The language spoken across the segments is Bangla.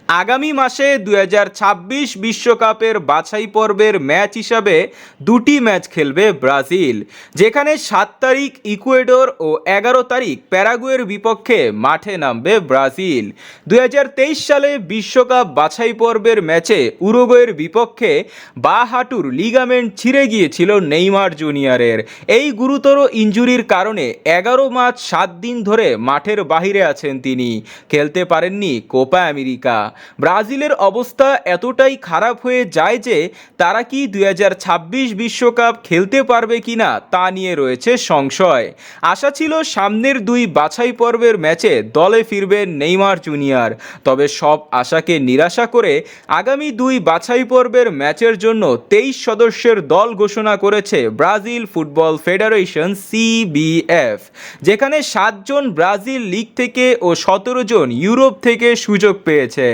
আগামী মাসে 2026 বিশ্বকাপের বাছাই পর্বের ম্যাচ হিসাবে দুটি ম্যাচ খেলবে ব্রাজিল, যেখানে 7 তারিখ ইকুয়েডর ও 11 তারিখ প্যারাগুয়ের বিপক্ষে মাঠে নামবে ব্রাজিল। 2023 সালে বিশ্বকাপ বাছাই পর্বের ম্যাচে উরুগুয়ের বিপক্ষে বাঁ হাঁটুর লিগামেন্ট ছিঁড়ে গিয়েছিল নেইমার জুনিয়রের। এই গুরুতর ইনজুরির কারণে 11 মাস 7 দিন ধরে মাঠের বাইরে আছেন তিনি, খেলতে পারেননি কোপা আমেরিকা। ব্রাজিলের অবস্থা এতটাই খারাপ হয়ে যায় যে তারা কি 2026 বিশ্বকাপ খেলতে পারবে কিনা তা নিয়ে রয়েছে সংশয়। আশা ছিল সামনের দুই বাছাই পর্বের ম্যাচে দলে ফিরবেন নেইমার জুনিয়র, তবে সব আশাকে নিরাশা করে আগামী দুই বাছাই পর্বের ম্যাচের জন্য 23 সদস্যের দল ঘোষণা করেছে ব্রাজিল ফুটবল ফেডারেশন CBF, যেখানে 7 জন ব্রাজিল লিগ থেকে ও 17 জন ইউরোপ থেকে সুযোগ পেয়েছে।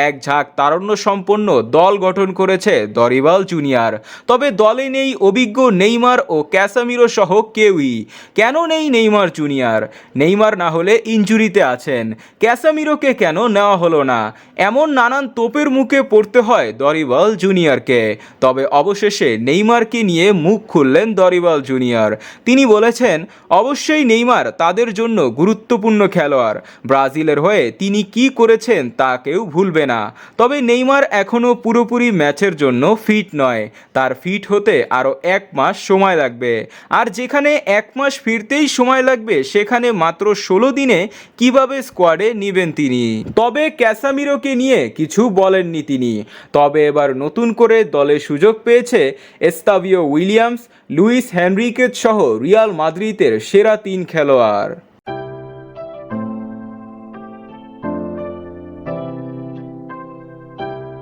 এক ঝাঁক তারুণ্য সম্পন্ন দল গঠন করেছে দরিবাল জুনিয়র, তবে দলে নেই অভিজ্ঞ নেইমার ও ক্যাসামিরো সহ কেউই। কেন নেই নেইমার জুনিয়র? নেইমার না হলে ইনজুরিতে আছেন, ক্যাসামিরোকে কেন নেওয়া হলো না? এমন নানান তোপের মুখে পড়তে হয় দরিবাল জুনিয়রকে। তবে অবশেষে নেইমারকে নিয়ে মুখ খুললেন দরিবাল জুনিয়র। তিনি বলেছেন, অবশ্যই নেইমার তাদের জন্য গুরুত্বপূর্ণ খেলোয়াড়। ব্রাজিলের হয়ে তিনি কি করেছেন তা কেউ ভুলবে না। তবে নেইমার এখনও পুরোপুরি ম্যাচের জন্য ফিট নয়, তার ফিট হতে আরও 1 মাস সময় লাগবে। আর যেখানে 1 মাস ফিরতেই সময় লাগবে, সেখানে মাত্র 16 দিনে কিভাবে স্কোয়াডে নেবেন তিনি? তবে ক্যাসামিরোকে নিয়ে কিছু বলেননি তিনি। তবে এবার নতুন করে দলে সুযোগ পেয়েছে এস্তাভিও উইলিয়ামস, লুইস হেনরিকেজ সহ রিয়াল মাদ্রিদের সেরা 3 খেলোয়াড়।